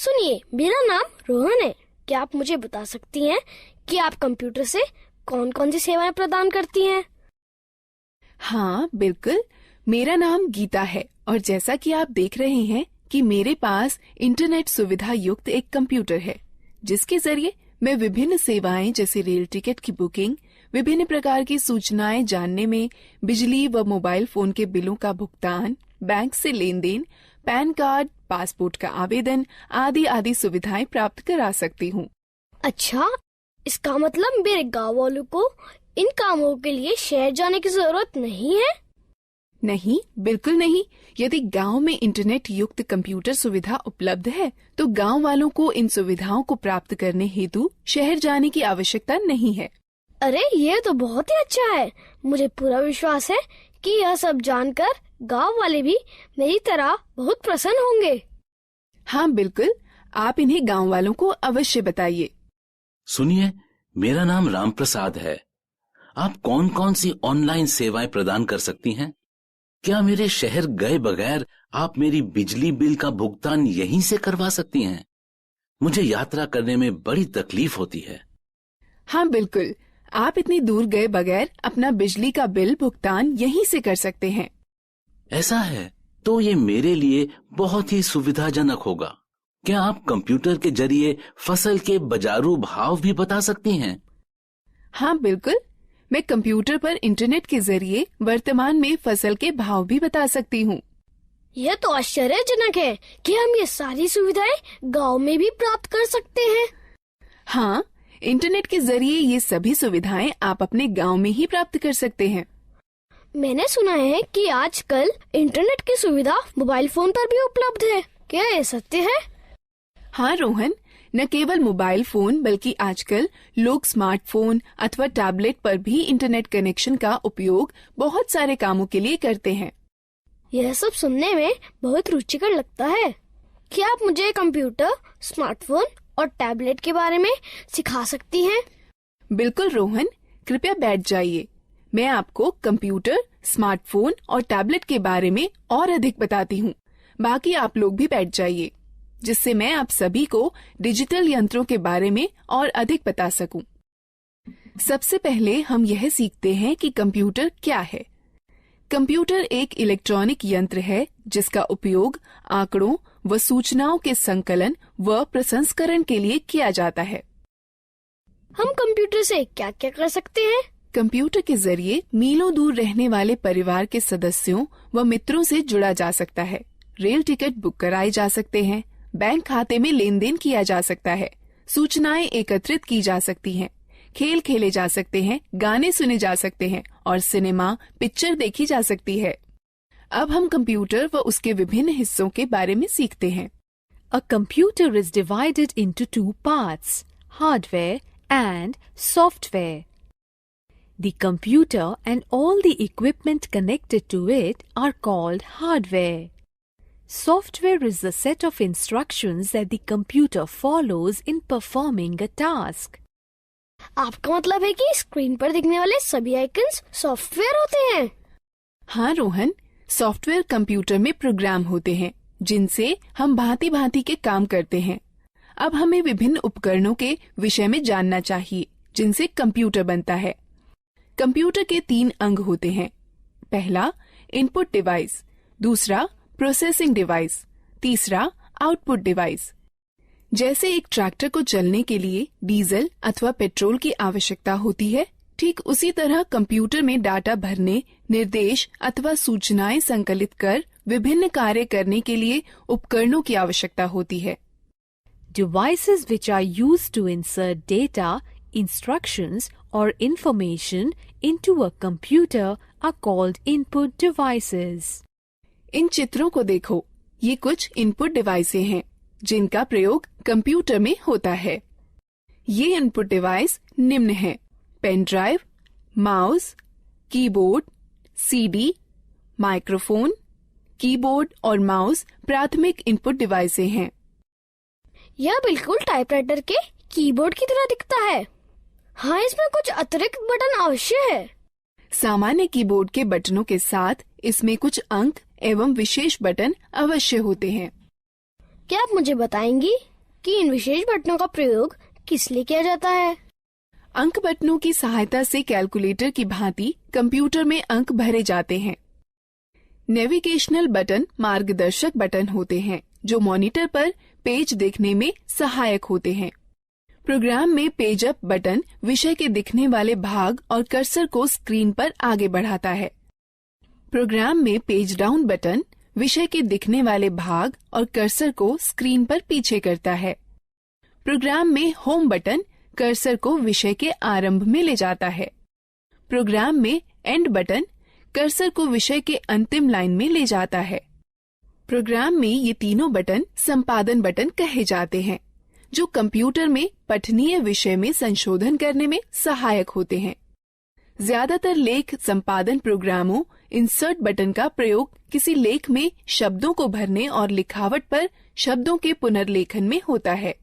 सुनिए, मेरा नाम रोहन है। क्या आप मुझे बता सकती हैं कि आप कंप्यूटर से कौन कौन सी सेवाएं प्रदान करती हैं? हाँ बिल्कुल, मेरा नाम गीता है और जैसा कि आप देख रहे हैं कि मेरे पास इंटरनेट सुविधा युक्त एक कंप्यूटर है, जिसके जरिए मैं विभिन्न सेवाएं जैसे रेल टिकट की बुकिंग, विभिन्न प्रकार की सूचनाएं जानने में, बिजली व मोबाइल फोन के बिलों का भुगतान, बैंक से लेन देन, पैन कार्ड, पासपोर्ट का आवेदन आदि आदि सुविधाएं प्राप्त करा सकती हूँ। अच्छा, इसका मतलब मेरे गाँव वालों को इन कामों के लिए शहर जाने की जरूरत नहीं है? नहीं, बिल्कुल नहीं। यदि गांव में इंटरनेट युक्त कंप्यूटर सुविधा उपलब्ध है, तो गांव वालों को इन सुविधाओं को प्राप्त करने हेतु शहर जाने की आवश्यकता नहीं है। अरे, ये तो बहुत ही अच्छा है। मुझे पूरा विश्वास है कि यह सब जानकर गांव वाले भी मेरी तरह बहुत प्रसन्न होंगे। हाँ बिल्कुल, आप इन्हें गांव वालों को अवश्य बताइए। सुनिए, मेरा नाम राम प्रसाद है। आप कौन कौन सी ऑनलाइन सेवाएं प्रदान कर सकती हैं? क्या मेरे शहर गए बगैर आप मेरी बिजली बिल का भुगतान यहीं से करवा सकती हैं? मुझे यात्रा करने में बड़ी तकलीफ होती है। हाँ बिल्कुल, आप इतनी दूर गए बगैर अपना बिजली का बिल भुगतान यहीं से कर सकते हैं। ऐसा है तो ये मेरे लिए बहुत ही सुविधाजनक होगा। क्या आप कंप्यूटर के जरिए फसल के बाजारू भाव भी बता सकती हैं? हाँ बिल्कुल, मैं कंप्यूटर पर इंटरनेट के जरिए वर्तमान में फसल के भाव भी बता सकती हूँ। यह तो आश्चर्यजनक है कि हम ये सारी सुविधाएं गांव में भी प्राप्त कर सकते हैं। हाँ, इंटरनेट के जरिए ये सभी सुविधाएं आप अपने गांव में ही प्राप्त कर सकते हैं। मैंने सुना है कि आजकल इंटरनेट की सुविधा मोबाइल फोन पर भी उपलब्ध है। क्या ये सत्य है? हाँ रोहन, न केवल मोबाइल फोन बल्कि आजकल लोग स्मार्टफोन अथवा टैबलेट पर भी इंटरनेट कनेक्शन का उपयोग बहुत सारे कामों के लिए करते हैं। यह सब सुनने में बहुत रुचिकर लगता है। क्या आप मुझे कंप्यूटर, स्मार्टफोन और टैबलेट के बारे में सिखा सकती हैं? बिल्कुल रोहन, कृपया बैठ जाइए। मैं आपको कंप्यूटर, स्मार्टफोन और टैबलेट के बारे में और अधिक बताती हूँ। बाकी आप लोग भी बैठ जाइए, जिससे मैं आप सभी को डिजिटल यंत्रों के बारे में और अधिक बता सकूं। सबसे पहले हम यह सीखते हैं कि कंप्यूटर क्या है। कंप्यूटर एक इलेक्ट्रॉनिक यंत्र है जिसका उपयोग आंकड़ों व सूचनाओं के संकलन व प्रसंस्करण के लिए किया जाता है। हम कंप्यूटर से क्या क्या कर सकते हैं? कंप्यूटर के जरिए मीलों दूर रहने वाले परिवार के सदस्यों व मित्रों से जुड़ा जा सकता है। रेल टिकट बुक कराए जा सकते हैं, बैंक खाते में लेन देन किया जा सकता है, सूचनाएं एकत्रित की जा सकती हैं, खेल खेले जा सकते हैं, गाने सुने जा सकते हैं और सिनेमा पिक्चर देखी जा सकती है। अब हम कंप्यूटर व उसके विभिन्न हिस्सों के बारे में सीखते हैं। A computer is divided into two parts, hardware and software. The computer and all the equipment connected to it are called hardware. Software is the set of instructions that the computer follows in performing a task. आपका मतलब है कि screen पर दिखने वाले सभी icons software होते हैं? हाँ रोहन, सॉफ्टवेयर कंप्यूटर में प्रोग्राम होते हैं जिनसे हम भांति भांति के काम करते हैं। अब हमें विभिन्न उपकरणों के विषय में जानना चाहिए जिनसे कंप्यूटर बनता है। कंप्यूटर के 3 अंग होते हैं। पहला इनपुट डिवाइस, दूसरा प्रोसेसिंग डिवाइस, तीसरा आउटपुट डिवाइस। जैसे एक ट्रैक्टर को चलने के लिए डीजल अथवा पेट्रोल की आवश्यकता होती है, ठीक उसी तरह कंप्यूटर में डाटा भरने, निर्देश अथवा सूचनाएं संकलित कर विभिन्न कार्य करने के लिए उपकरणों की आवश्यकता होती है। Devices which are used to insert data, instructions or information into a computer are called input devices. इन चित्रों को देखो, ये कुछ इनपुट डिवाइसें हैं जिनका प्रयोग कंप्यूटर में होता है। ये इनपुट डिवाइस निम्न हैं: pen drive, mouse, keyboard, CD, microphone. Keyboard और माउस प्राथमिक इनपुट डिवाइसें हैं। यह बिल्कुल टाइपराइटर के कीबोर्ड की तरह दिखता है। हाँ, इसमें कुछ अतिरिक्त बटन अवश्य है। सामान्य कीबोर्ड के बटनों के साथ इसमें कुछ अंक एवं विशेष बटन अवश्य होते हैं। क्या आप मुझे बताएंगी कि इन विशेष बटनों का प्रयोग किस लिए किया जाता है? अंक बटनों की सहायता से कैलकुलेटर की भांति कंप्यूटर में अंक भरे जाते हैं। नेविगेशनल बटन मार्गदर्शक बटन होते हैं जो मॉनिटर पर पेज देखने में सहायक होते हैं। प्रोग्राम में पेज अप बटन विषय के दिखने वाले भाग और कर्सर को स्क्रीन पर आगे बढ़ाता है। प्रोग्राम में पेज डाउन बटन विषय के दिखने वाले भाग और कर्सर को स्क्रीन पर पीछे करता है। प्रोग्राम में होम बटन कर्सर को विषय के आरंभ में ले जाता है। प्रोग्राम में एंड बटन कर्सर को विषय के अंतिम लाइन में ले जाता है। प्रोग्राम में ये तीनों बटन संपादन बटन कहे जाते हैं जो कंप्यूटर में पठनीय विषय में संशोधन करने में सहायक होते हैं। ज्यादातर लेख संपादन प्रोग्रामों इंसर्ट बटन का प्रयोग किसी लेख में शब्दों को भरने और लिखावट पर शब्दों के पुनर्लेखन में होता है।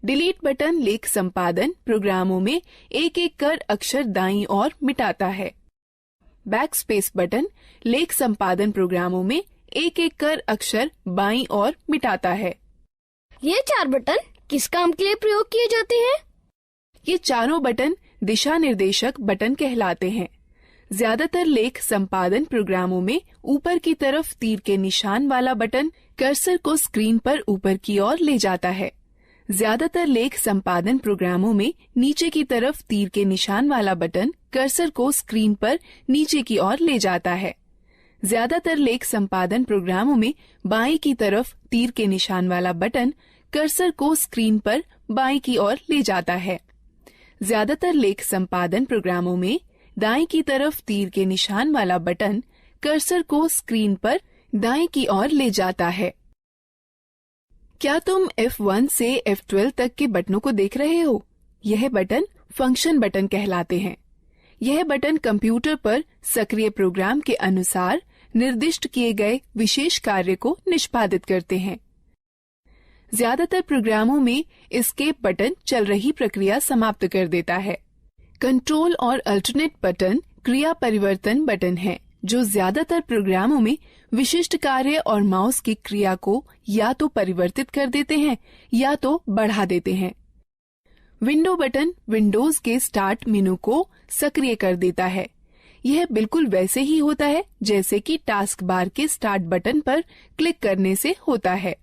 डिलीट बटन लेख संपादन प्रोग्रामों में एक एक कर अक्षर दाईं ओर मिटाता है। बैकस्पेस बटन लेख संपादन प्रोग्रामों में एक एक कर अक्षर बाईं ओर मिटाता है। ये 4 बटन किस काम के लिए प्रयोग किए जाते हैं? ये चारों बटन दिशा निर्देशक बटन कहलाते हैं। ज्यादातर लेख संपादन प्रोग्रामों में ऊपर की तरफ तीर के निशान वाला बटन कर्सर को स्क्रीन पर ऊपर की ओर ले जाता है। ज्यादातर लेख संपादन प्रोग्रामों में नीचे की तरफ तीर के निशान वाला बटन कर्सर को स्क्रीन पर नीचे की ओर ले जाता है। ज्यादातर लेख संपादन प्रोग्रामों में बाईं की तरफ तीर के निशान वाला बटन कर्सर को स्क्रीन पर बाईं की ओर ले जाता है। ज्यादातर लेख संपादन प्रोग्रामों में दाईं की तरफ तीर के निशान वाला बटन कर्सर को स्क्रीन पर दाईं की ओर ले जाता है। क्या तुम F1 से F12 तक के बटनों को देख रहे हो? यह बटन फंक्शन बटन कहलाते हैं। यह बटन कंप्यूटर पर सक्रिय प्रोग्राम के अनुसार निर्दिष्ट किए गए विशेष कार्य को निष्पादित करते हैं। ज्यादातर प्रोग्रामों में एस्केप बटन चल रही प्रक्रिया समाप्त कर देता है। कंट्रोल और अल्टरनेट बटन क्रिया परिवर्तन बटन है जो ज्यादातर प्रोग्रामों में विशिष्ट कार्य और माउस की क्रिया को या तो परिवर्तित कर देते हैं या तो बढ़ा देते हैं। विंडो बटन विंडोज के स्टार्ट मेनू को सक्रिय कर देता है। यह बिल्कुल वैसे ही होता है जैसे कि टास्क बार के स्टार्ट बटन पर क्लिक करने से होता है।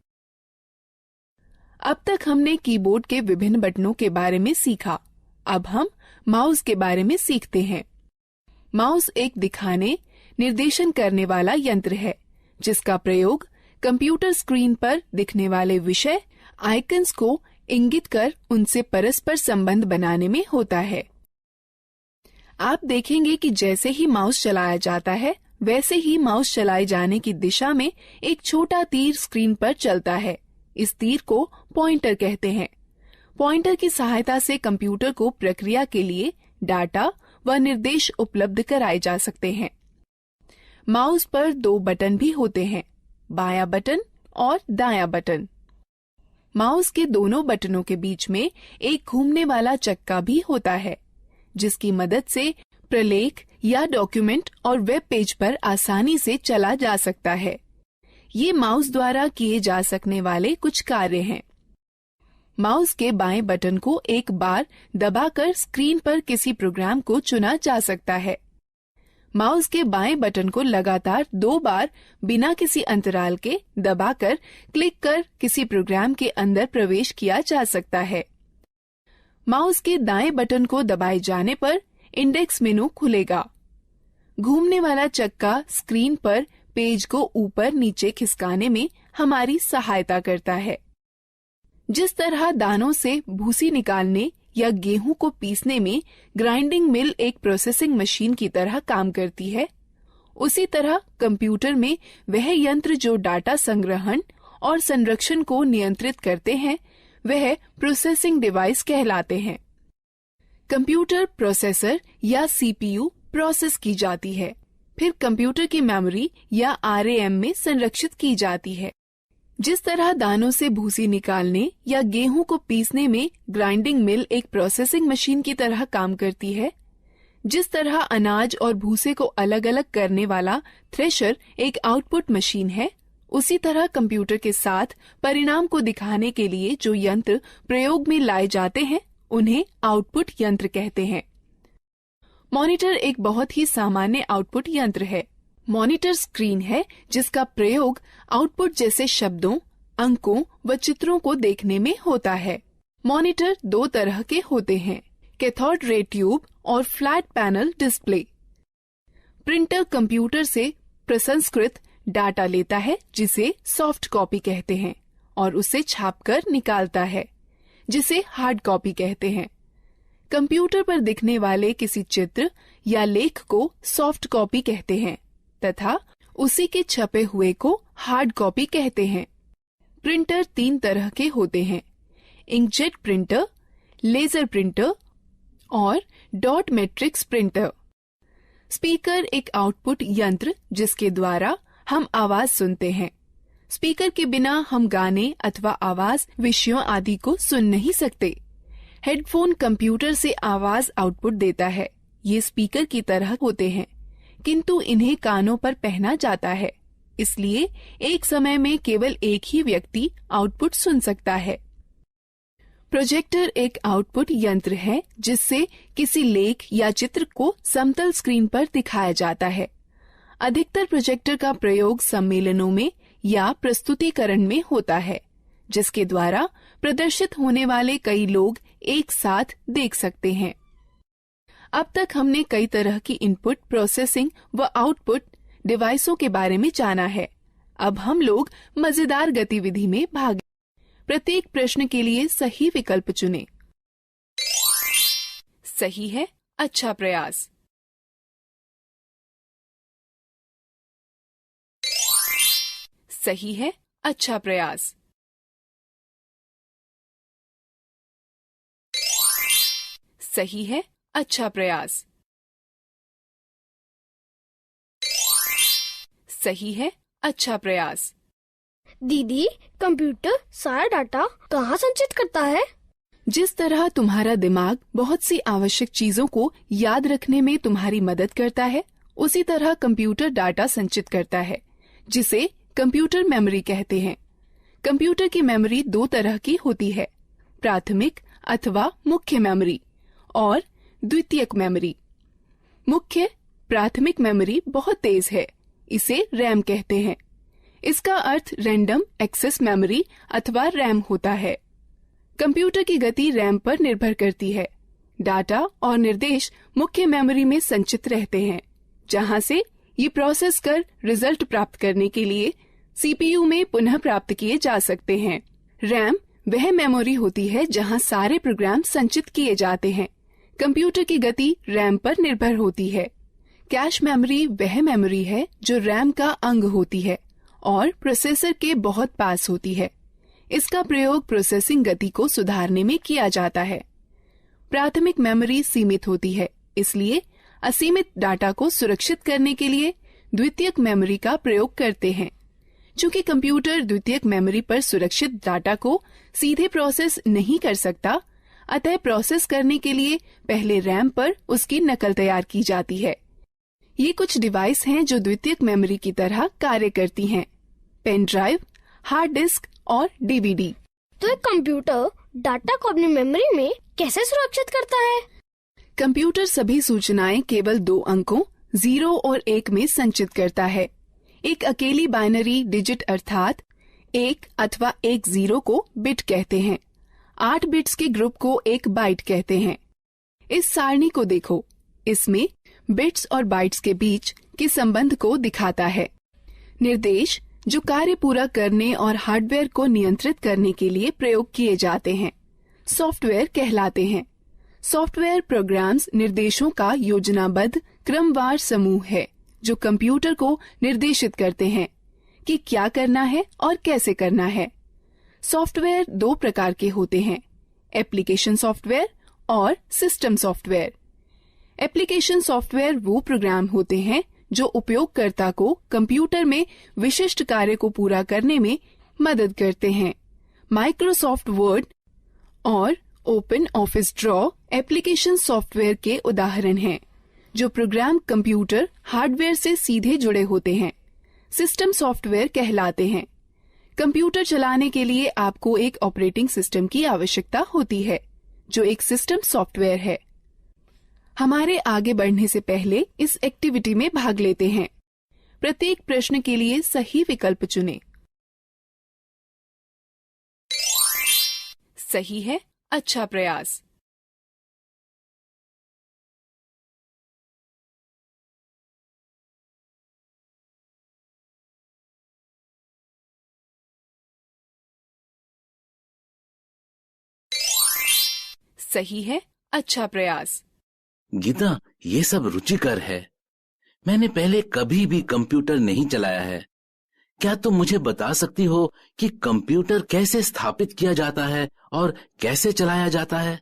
अब तक हमने कीबोर्ड के विभिन्न बटनों के बारे में सीखा। अब हम माउस के बारे में सीखते हैं। माउस एक दिखाने, निर्देशन करने वाला यंत्र है जिसका प्रयोग कंप्यूटर स्क्रीन पर दिखने वाले विषय आइकन्स को इंगित कर उनसे परस्पर संबंध बनाने में होता है। आप देखेंगे कि जैसे ही माउस चलाया जाता है वैसे ही माउस चलाए जाने की दिशा में एक छोटा तीर स्क्रीन पर चलता है। इस तीर को पॉइंटर कहते हैं। पॉइंटर की सहायता से कंप्यूटर को प्रक्रिया के लिए डाटा व निर्देश उपलब्ध कराए जा सकते हैं। माउस पर 2 बटन भी होते हैं, बायां बटन और दायां बटन। माउस के दोनों बटनों के बीच में एक घूमने वाला चक्का भी होता है जिसकी मदद से प्रलेख या डॉक्यूमेंट और वेब पेज पर आसानी से चला जा सकता है। ये माउस द्वारा किए जा सकने वाले कुछ कार्य हैं। माउस के बाएं बटन को एक बार दबाकर स्क्रीन पर किसी प्रोग्राम को चुना जा सकता है। माउस के बाएं बटन को लगातार 2 बार बिना किसी अंतराल के दबाकर क्लिक कर किसी प्रोग्राम के अंदर प्रवेश किया जा सकता है। माउस के दाएं बटन को दबाए जाने पर इंडेक्स मेनू खुलेगा। घूमने वाला चक्का स्क्रीन पर पेज को ऊपर नीचे खिसकाने में हमारी सहायता करता है। जिस तरह दानों से भूसी निकालने या गेहूं को पीसने में ग्राइंडिंग मिल एक प्रोसेसिंग मशीन की तरह काम करती है, उसी तरह कंप्यूटर में वह यंत्र जो डाटा संग्रहण और संरक्षण को नियंत्रित करते हैं वह प्रोसेसिंग डिवाइस कहलाते हैं। कंप्यूटर प्रोसेसर या सीपीयू प्रोसेस की जाती है, फिर कंप्यूटर की मेमोरी या आरएएम में संरक्षित की जाती है। जिस तरह दानों से भूसी निकालने या गेहूं को पीसने में ग्राइंडिंग मिल एक प्रोसेसिंग मशीन की तरह काम करती है, जिस तरह अनाज और भूसे को अलग अलग करने वाला थ्रेशर एक आउटपुट मशीन है, उसी तरह कंप्यूटर के साथ परिणाम को दिखाने के लिए जो यंत्र प्रयोग में लाए जाते हैं उन्हें आउटपुट यंत्र कहते हैं। मॉनिटर एक बहुत ही सामान्य आउटपुट यंत्र है। मॉनिटर स्क्रीन है जिसका प्रयोग आउटपुट जैसे शब्दों, अंकों व चित्रों को देखने में होता है। मॉनिटर दो तरह के होते हैं, कैथोड रे ट्यूब और flat panel display. Printer computer से प्रसंस्कृत डाटा लेता है जिसे सॉफ्ट कॉपी कहते हैं और उसे छापकर निकालता है जिसे हार्ड कॉपी कहते हैं। कंप्यूटर पर दिखने वाले किसी चित्र या लेख को सॉफ्ट कॉपी कहते हैं तथा उसी के छपे हुए को हार्ड कॉपी कहते हैं। प्रिंटर तीन तरह के होते हैं, इंकजेट प्रिंटर, लेजर प्रिंटर और डॉट मैट्रिक्स प्रिंटर। स्पीकर एक आउटपुट यंत्र जिसके द्वारा हम आवाज सुनते हैं। स्पीकर के बिना हम गाने अथवा आवाज विषयों आदि को सुन नहीं सकते। हेडफोन कंप्यूटर से आवाज आउटपुट देता है। ये स्पीकर की तरह होते हैं किंतु इन्हें कानों पर पहना जाता है, इसलिए एक समय में केवल एक ही व्यक्ति आउटपुट सुन सकता है। प्रोजेक्टर एक आउटपुट यंत्र है जिससे किसी लेख या चित्र को समतल स्क्रीन पर दिखाया जाता है। अधिकतर प्रोजेक्टर का प्रयोग सम्मेलनों में या प्रस्तुतिकरण में होता है जिसके द्वारा प्रदर्शित होने वाले कई लोग एक साथ देख सकते हैं। अब तक हमने कई तरह की इनपुट प्रोसेसिंग व आउटपुट डिवाइसों के बारे में जाना है। अब हम लोग मजेदार गतिविधि में भाग लें। प्रत्येक प्रश्न के लिए सही विकल्प चुनें। सही है, अच्छा प्रयास। सही है, अच्छा प्रयास। सही है, अच्छा प्रयास। सही है, अच्छा प्रयास। दीदी, कंप्यूटर सारा डाटा कहाँ संचित करता है? जिस तरह तुम्हारा दिमाग बहुत सी आवश्यक चीजों को याद रखने में तुम्हारी मदद करता है, उसी तरह कंप्यूटर डाटा संचित करता है जिसे कंप्यूटर मेमोरी कहते हैं। कंप्यूटर की मेमोरी दो तरह की होती है, प्राथमिक अथवा मुख्य मेमोरी और द्वितीयक मेमोरी। मुख्य प्राथमिक मेमोरी बहुत तेज है, इसे रैम कहते हैं। इसका अर्थ रैंडम एक्सेस मेमोरी अथवा रैम होता है। कंप्यूटर की गति रैम पर निर्भर करती है। डाटा और निर्देश मुख्य मेमोरी में संचित रहते हैं, जहां से ये प्रोसेस कर रिजल्ट प्राप्त करने के लिए सीपीयू में पुनः प्राप्त किए जा सकते हैं। रैम वह मेमोरी होती है जहां सारे प्रोग्राम संचित किए जाते हैं। कंप्यूटर की गति रैम पर निर्भर होती है। कैश मेमोरी वह मेमोरी है जो रैम का अंग होती है और प्रोसेसर के बहुत पास होती है। इसका प्रयोग प्रोसेसिंग गति को सुधारने में किया जाता है। प्राथमिक मेमोरी सीमित होती है, इसलिए असीमित डाटा को सुरक्षित करने के लिए द्वितीयक मेमोरी का प्रयोग करते हैं। चूंकि कंप्यूटर द्वितीयक मेमोरी पर सुरक्षित डाटा को सीधे प्रोसेस नहीं कर सकता, अतः प्रोसेस करने के लिए पहले रैम पर उसकी नकल तैयार की जाती है। ये कुछ डिवाइस हैं जो द्वितीयक मेमोरी की तरह कार्य करती हैं, पेन ड्राइव, हार्ड डिस्क और डीवीडी। तो एक कंप्यूटर डाटा को अपनी मेमोरी में कैसे सुरक्षित करता है? कंप्यूटर सभी सूचनाएं केवल दो अंकों 0 और 1 में संचित करता है। एक अकेली बाइनरी डिजिट अर्थात 1 अथवा 1 0 को बिट कहते हैं। 8 बिट्स के ग्रुप को एक बाइट कहते हैं। इस सारणी को देखो, इसमें बिट्स और बाइट्स के बीच के संबंध को दिखाता है। निर्देश जो कार्य पूरा करने और हार्डवेयर को नियंत्रित करने के लिए प्रयोग किए जाते हैं, सॉफ्टवेयर कहलाते हैं। सॉफ्टवेयर प्रोग्राम्स निर्देशों का योजनाबद्ध क्रमवार समूह है जो कंप्यूटर को निर्देशित करते हैं कि क्या करना है और कैसे करना है। सॉफ्टवेयर दो प्रकार के होते हैं, एप्लीकेशन सॉफ्टवेयर और सिस्टम सॉफ्टवेयर। एप्लीकेशन सॉफ्टवेयर वो प्रोग्राम होते हैं जो उपयोगकर्ता को कंप्यूटर में विशिष्ट कार्य को पूरा करने में मदद करते हैं। माइक्रोसॉफ्ट वर्ड और open office draw application software के उदाहरण हैं, जो प्रोग्राम कंप्यूटर हार्डवेयर से सीधे जुड़े होते हैं। सिस्टम सॉफ्टवेयर कहलाते हैं। कंप्यूटर चलाने के लिए आपको एक ऑपरेटिंग सिस्टम की आवश्यकता होती है, जो एक सिस्टम सॉफ्टवेयर है। हमारे आगे बढ़ने से पहले इस एक्टिविटी में भाग लेते हैं। प्रत्येक प्रश्न के लिए सही विकल्प चुनें। सही है, अच्छा प्रयास। सही है, अच्छा प्रयास। गीता, ये सब रुचिकर है। मैंने पहले कभी भी कंप्यूटर नहीं चलाया है। क्या तुम मुझे बता सकती हो कि कंप्यूटर कैसे स्थापित किया जाता है और कैसे चलाया जाता है?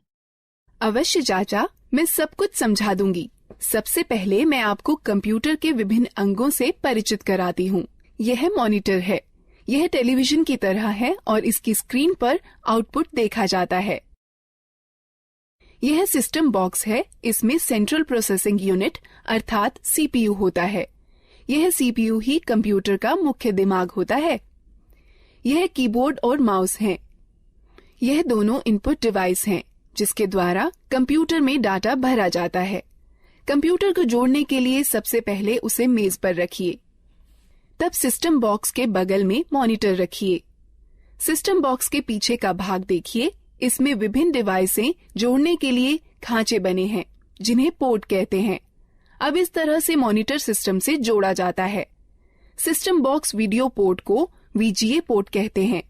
अवश्य चाचा, मैं सब कुछ समझा दूंगी। सबसे पहले मैं आपको कंप्यूटर के विभिन्न अंगों से परिचित कराती हूँ। यह मॉनिटर है। यह टेलीविजन की तरह है और इसकी स्क्रीन पर आउटपुट देखा जाता है। यह सिस्टम बॉक्स है। इसमें सेंट्रल प्रोसेसिंग यूनिट अर्थात सीपीयू होता है। यह सीपीयू ही कंप्यूटर का मुख्य दिमाग होता है। यह कीबोर्ड और माउस हैं। यह दोनों इनपुट डिवाइस हैं, जिसके द्वारा कंप्यूटर में डाटा भरा जाता है। कंप्यूटर को जोड़ने के लिए सबसे पहले उसे मेज पर रखिए। तब सिस्टम बॉक्स के बगल में मॉनिटर रखिए। सिस्टम बॉक्स के पीछे का भाग देखिए। इसमें विभिन्न डिवाइसें जोड़ने के लिए खांचे बने हैं, जिन्हें पोर्ट कहते हैं। अब इस तरह से मॉनिटर सिस्टम से जोड़ा जाता है। सिस्टम बॉक्स वीडियो पोर्ट को वीजीए पोर्ट कहते हैं।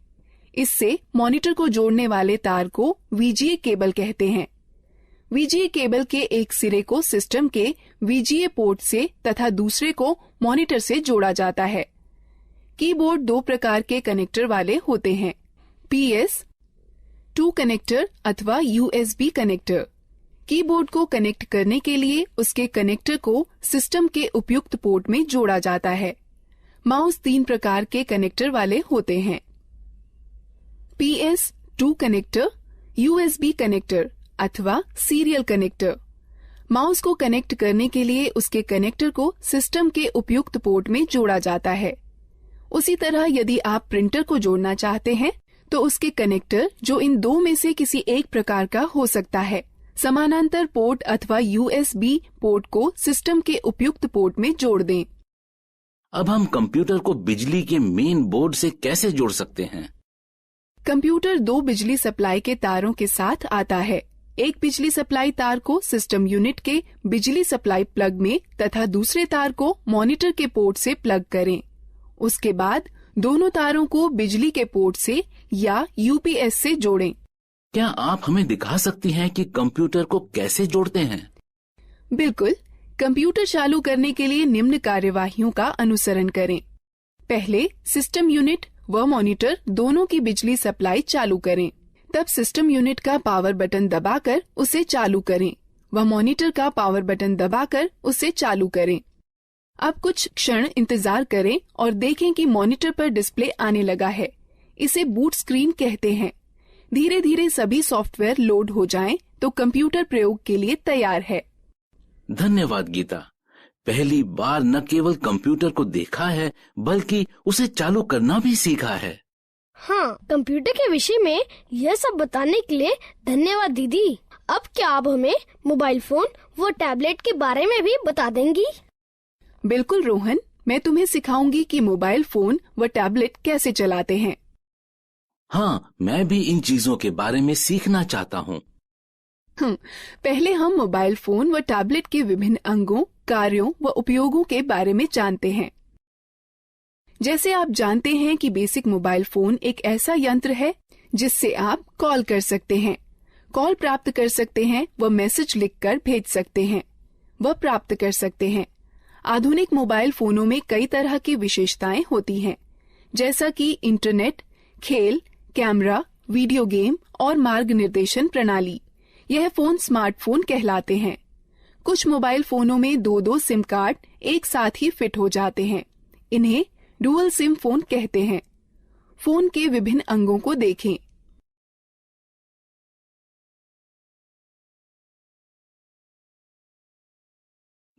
इससे मॉनिटर को जोड़ने वाले तार को वीजीए केबल कहते हैं। वीजीए केबल के एक सिरे को सिस्टम के वीजीए पोर्ट से तथा दूसरे को मॉनिटर से जोड़ा जाता है। कीबोर्ड दो प्रकार के कनेक्टर वाले होते हैं, PS2 कनेक्टर अथवा USB कनेक्टर। कीबोर्ड को कनेक्ट करने के लिए उसके कनेक्टर को सिस्टम के उपयुक्त पोर्ट में जोड़ा जाता है। माउस 3 प्रकार के कनेक्टर वाले होते हैं, PS2 कनेक्टर, USB कनेक्टर अथवा सीरियल कनेक्टर। माउस को कनेक्ट करने के लिए उसके कनेक्टर को सिस्टम के उपयुक्त पोर्ट में जोड़ा जाता है। उसी तरह यदि आप प्रिंटर को जोड़ना चाहते हैं तो उसके कनेक्टर, जो इन दो में से किसी एक प्रकार का हो सकता है, समानांतर पोर्ट अथवा USB पोर्ट को सिस्टम के उपयुक्त पोर्ट में जोड़ दें। अब हम कंप्यूटर को बिजली के मेन बोर्ड से कैसे जोड़ सकते हैं? कंप्यूटर 2 बिजली सप्लाई के तारों के साथ आता है। एक बिजली सप्लाई तार को सिस्टम यूनिट के बिजली सप्लाई प्लग में तथा दूसरे तार को मॉनिटर के पोर्ट से प्लग करें। उसके बाद दोनों तारों को बिजली के पोर्ट से या UPS से जोड़ें। क्या आप हमें दिखा सकती हैं कि कंप्यूटर को कैसे जोड़ते हैं? बिल्कुल। कंप्यूटर चालू करने के लिए निम्न कार्यवाहियों का अनुसरण करें। पहले सिस्टम यूनिट व मॉनिटर दोनों की बिजली सप्लाई चालू करें। तब सिस्टम यूनिट का पावर बटन दबाकर उसे चालू करें व मॉनिटर का पावर बटन दबाकर उसे चालू करें। अब कुछ क्षण इंतजार करें और देखें कि मॉनिटर पर डिस्प्ले आने लगा है। इसे बूट स्क्रीन कहते हैं। धीरे धीरे सभी सॉफ्टवेयर लोड हो जाएं तो कंप्यूटर प्रयोग के लिए तैयार है। धन्यवाद गीता। पहली बार न केवल कंप्यूटर को देखा है बल्कि उसे चालू करना भी सीखा है। हाँ, कंप्यूटर के विषय में यह सब बताने के लिए धन्यवाद दीदी। अब क्या आप हमें मोबाइल फोन व टैबलेट के बारे में भी बता देंगी? बिल्कुल रोहन, मैं तुम्हें सिखाऊंगी कि मोबाइल फोन व टैबलेट कैसे चलाते हैं। हाँ, मैं भी इन चीजों के बारे में सीखना चाहता हूँ। पहले हम मोबाइल फोन व टैबलेट के विभिन्न अंगों, कार्यों व उपयोगों के बारे में जानते हैं। जैसे आप जानते हैं कि बेसिक मोबाइल फोन एक ऐसा यंत्र है जिससे आप कॉल कर सकते हैं, कॉल प्राप्त कर सकते हैं व मैसेज लिखकर भेज सकते हैं व प्राप्त कर सकते हैं। आधुनिक मोबाइल फोनों में कई तरह की विशेषताएं होती हैं, जैसा कि इंटरनेट, खेल, कैमरा, वीडियो गेम और मार्ग निर्देशन प्रणाली। यह फोन स्मार्टफोन कहलाते हैं। कुछ मोबाइल फोनों में 2-2 सिम कार्ड एक साथ ही फिट हो जाते हैं। इन्हें डुअल सिम फोन कहते हैं। फोन के विभिन्न अंगों को देखें।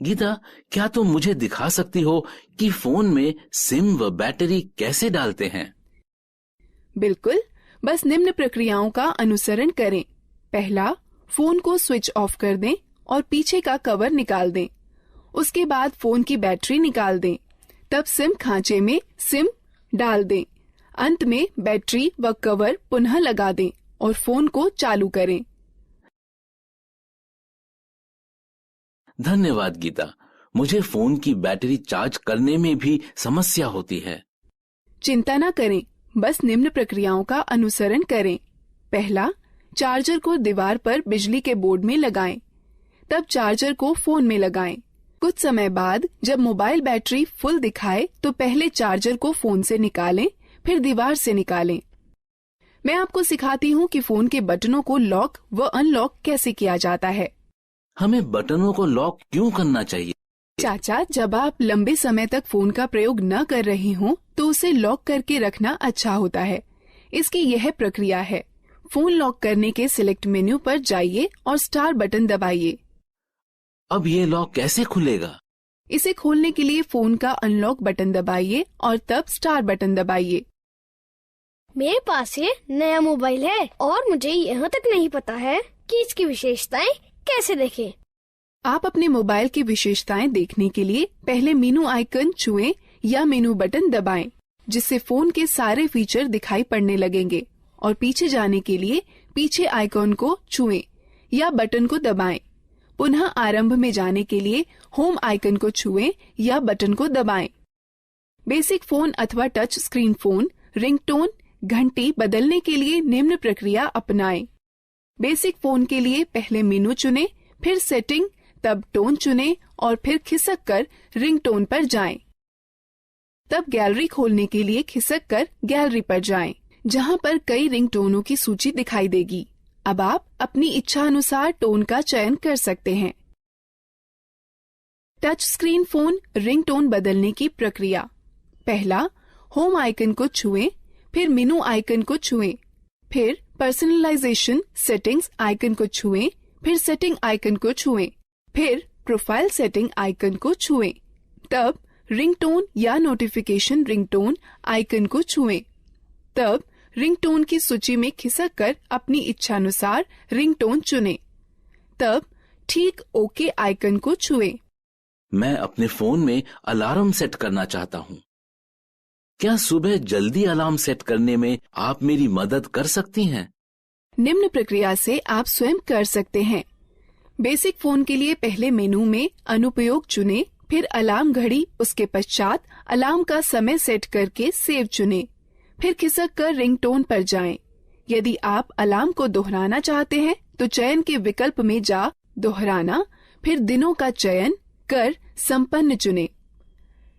गीता, क्या तुम मुझे दिखा सकती हो कि फोन में सिम व बैटरी कैसे डालते हैं? बिल्कुल, बस निम्न प्रक्रियाओं का अनुसरण करें। पहला, फोन को स्विच ऑफ कर दें और पीछे का कवर निकाल दें। उसके बाद फोन की बैटरी निकाल दें। तब सिम खांचे में सिम डाल दें। अंत में बैटरी व कवर पुनः लगा दें और फोन को चालू करें। धन्यवाद गीता, मुझे फोन की बैटरी चार्ज करने में भी समस्या होती है। चिंता न करें, बस निम्न प्रक्रियाओं का अनुसरण करें। पहला, चार्जर को दीवार पर बिजली के बोर्ड में लगाएं। तब चार्जर को फोन में लगाएं। कुछ समय बाद जब मोबाइल बैटरी फुल दिखाए तो पहले चार्जर को फोन से निकालें, फिर दीवार से निकालें। मैं आपको सिखाती हूँ कि फोन के बटनों को लॉक व अनलॉक कैसे किया जाता है। हमें बटनों को लॉक क्यों करना चाहिए? चाचा, जब आप लंबे समय तक फोन का प्रयोग न कर रही हों तो उसे लॉक करके रखना अच्छा होता है। इसकी यह प्रक्रिया है। फोन लॉक करने के सिलेक्ट मेन्यू पर जाइए और स्टार बटन दबाइए। अब ये लॉक कैसे खुलेगा? इसे खोलने के लिए फोन का अनलॉक बटन दबाइए और तब स्टार बटन दबाइए। मेरे पास ये नया मोबाइल है और मुझे यहाँ तक नहीं पता है कि इसकी विशेषताएं कैसे देखें। आप अपने मोबाइल की विशेषताएं देखने के लिए पहले मेनू आइकन छुएं या मेनू बटन दबाएं, जिससे फोन के सारे फीचर दिखाई पड़ने लगेंगे। और पीछे जाने के लिए पीछे आइकन को छुएं या बटन को दबाएं। पुनः आरंभ में जाने के लिए होम आइकन को छुएं या बटन को दबाएं। बेसिक फोन अथवा टच स्क्रीन फोन रिंगटोन घंटी बदलने के लिए निम्न प्रक्रिया अपनाएं। बेसिक फोन के लिए पहले मेनू चुनें, फिर सेटिंग, तब टोन चुनें और फिर खिसक कर रिंगटोन पर जाएं। तब गैलरी खोलने के लिए खिसक कर गैलरी पर जाएं, जहां पर कई रिंगटोनों की सूची दिखाई देगी। अब आप अपनी इच्छा अनुसार टोन का चयन कर सकते हैं। टच स्क्रीन फोन रिंगटोन बदलने की प्रक्रिया। पहला, होम आइकन को छुएं, फिर मेनू आइकन को छुएं, फिर पर्सनलाइजेशन सेटिंग्स आइकन को छुएं, फिर सेटिंग आइकन को छुएं, फिर प्रोफाइल सेटिंग आइकन को छुएं। तब रिंगटोन या नोटिफिकेशन रिंगटोन आइकन को छुएं। तब रिंगटोन की सूची में खिसक कर अपनी इच्छानुसार रिंगटोन चुनें। तब ठीक ओके आइकन को छुएं। मैं अपने फोन में अलार्म सेट करना चाहता हूँ। क्या सुबह जल्दी अलार्म सेट करने में आप मेरी मदद कर सकती हैं? निम्न प्रक्रिया से आप स्वयं कर सकते हैं। बेसिक फोन के लिए पहले मेनू में अनुपयोग चुनें, फिर अलार्म घड़ी, उसके पश्चात अलार्म का समय सेट करके सेव चुनें, फिर खिसक कर रिंगटोन पर जाएं। यदि आप अलार्म को दोहराना चाहते हैं तो चयन के विकल्प में जा दोहराना, फिर दिनों का चयन कर संपन्न चुनें।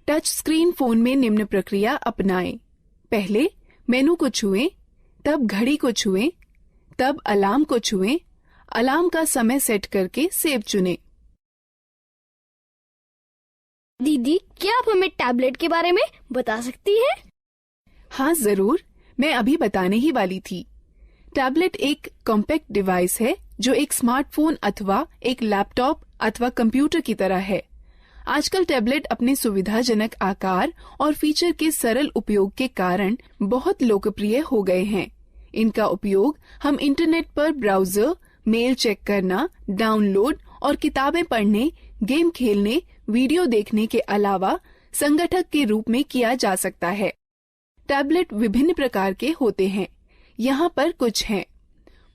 टच स्क्रीन फोन में निम्न प्रक्रिया अपनाएं। पहले मेनू को छुएं, तब घड़ी को छुएं, तब अलार्म को छुएं, अलार्म का समय सेट करके सेव चुनें। दीदी, क्या आप हमें टैबलेट के बारे में बता सकती हैं? हाँ जरूर, मैं अभी बताने ही वाली थी। टैबलेट एक कॉम्पैक्ट डिवाइस है जो एक स्मार्टफोन अथवा एक लैपटॉप अथवा कंप्यूटर की तरह है। आजकल टैबलेट अपने सुविधाजनक आकार और फीचर के सरल उपयोग के कारण बहुत लोकप्रिय हो गए हैं। इनका उपयोग हम इंटरनेट पर ब्राउजर, मेल चेक करना, डाउनलोड और किताबें पढ़ने, गेम खेलने, वीडियो देखने के अलावा संगठक के रूप में किया जा सकता है। टैबलेट विभिन्न प्रकार के होते हैं। यहाँ पर कुछ हैं।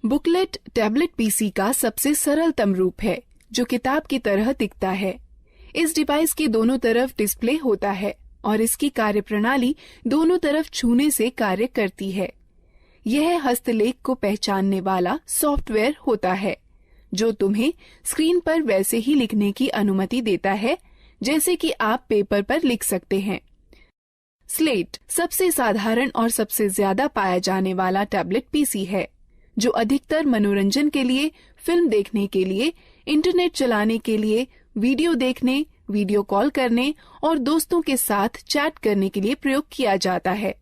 बुकलेट टैबलेट पीसी का सबसे सरलतम रूप है, जो किताब की तरह दिखता है। इस डिवाइस के दोनों तरफ डिस्प्ले होता है और इसकी कार्यप्रणाली दोनों तरफ छूने से कार्य करती है। यह हस्तलेख को पहचानने वाला सॉफ्टवेयर होता है, जो तुम्हें स्क्रीन पर वैसे ही लिखने की अनुमति देता है जैसे कि आप पेपर पर लिख सकते हैं। स्लेट सबसे साधारण और सबसे ज्यादा पाया जाने वाला टैबलेट पीसी है, जो अधिकतर मनोरंजन के लिए, फिल्म देखने के लिए, इंटरनेट चलाने के लिए, वीडियो देखने, वीडियो कॉल करने और दोस्तों के साथ चैट करने के लिए प्रयोग किया जाता है।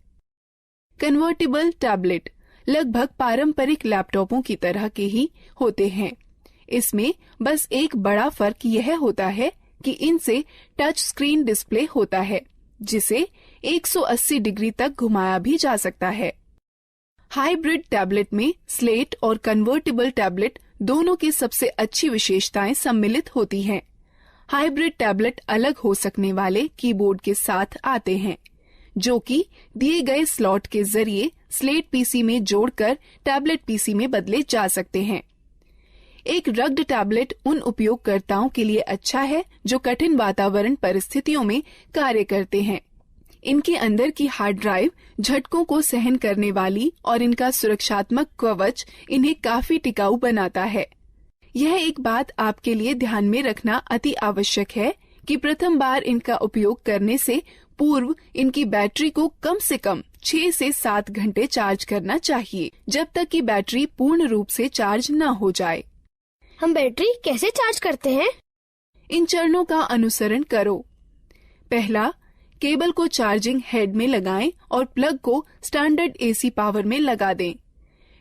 कन्वर्टेबल टैबलेट लगभग पारंपरिक लैपटॉपों की तरह के ही होते हैं। इसमें बस एक बड़ा फर्क यह होता है कि इनसे टच स्क्रीन डिस्प्ले होता है, जिसे 180 डिग्री तक घुमाया भी जा सकता है। हाइब्रिड टैबलेट में स्लेट और कन्वर्टेबल टैबलेट दोनों की सबसे अच्छी विशेषताएं सम्मिलित होती हैं। हाइब्रिड टैबलेट अलग हो सकने वाले कीबोर्ड के साथ आते हैं, जो कि दिए गए स्लॉट के जरिए स्लेट पीसी में जोड़कर टैबलेट पीसी में बदले जा सकते हैं। एक रग्ड टैबलेट उन उपयोगकर्ताओं के लिए अच्छा है जो कठिन वातावरण परिस्थितियों में कार्य करते हैं। इनके अंदर की हार्ड ड्राइव झटकों को सहन करने वाली और इनका सुरक्षात्मक कवच इन्हें काफी टिकाऊ बनाता है। यह एक बात आपके लिए ध्यान में रखना अति आवश्यक है कि प्रथम बार इनका उपयोग करने से पूर्व इनकी बैटरी को कम से कम 6 से 7 घंटे चार्ज करना चाहिए, जब तक कि बैटरी पूर्ण रूप से चार्ज न हो जाए। हम बैटरी कैसे चार्ज करते हैं? इन चरणों का अनुसरण करो। पहला, केबल को चार्जिंग हेड में लगाएं और प्लग को स्टैंडर्ड एसी पावर में लगा दें।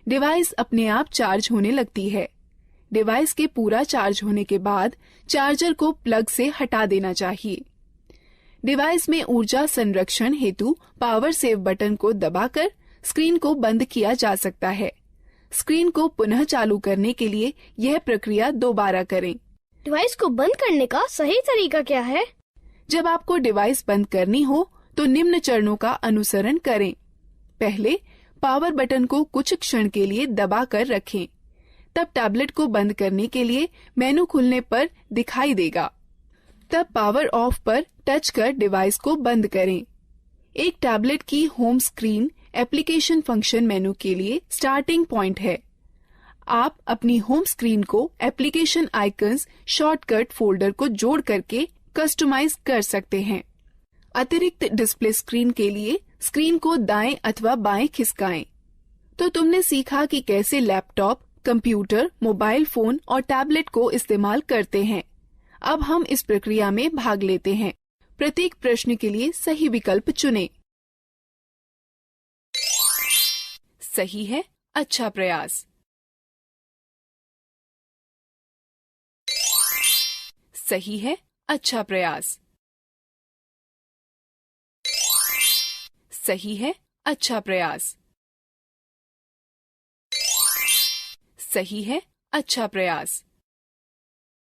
डिवाइस अपने आप चार्ज होने लगती है। डिवाइस के पूरा चार्ज होने के बाद चार्जर को प्लग से हटा देना चाहिए। डिवाइस में ऊर्जा संरक्षण हेतु पावर सेव बटन को दबाकर स्क्रीन को बंद किया जा सकता है। स्क्रीन को पुनः चालू करने के लिए यह प्रक्रिया दोबारा करें। डिवाइस को बंद करने का सही तरीका क्या है? जब आपको डिवाइस बंद करनी हो तो निम्न चरणों का अनुसरण करें। पहले, पावर बटन को कुछ क्षण के लिए दबा कर रखें। तब टैबलेट को बंद करने के लिए मेनू खुलने पर दिखाई देगा। तब पावर ऑफ पर टच कर डिवाइस को बंद करें। एक टैबलेट की होम स्क्रीन एप्लीकेशन फंक्शन मेनू के लिए स्टार्टिंग पॉइंट है। आप अपनी होम स्क्रीन को एप्लीकेशन आइकन्स शॉर्टकट फोल्डर को जोड़ करके कस्टमाइज कर सकते हैं। अतिरिक्त डिस्प्ले स्क्रीन के लिए स्क्रीन को दाएं अथवा बाएं खिसकाएं। तो तुमने सीखा कि कैसे लैपटॉप, कंप्यूटर, मोबाइल फोन और टैबलेट को इस्तेमाल करते हैं। अब हम इस प्रक्रिया में भाग लेते हैं। प्रत्येक प्रश्न के लिए सही विकल्प चुनें। सही है, अच्छा प्रयास। सही है, अच्छा प्रयास। सही है, अच्छा प्रयास। सही है, अच्छा प्रयास।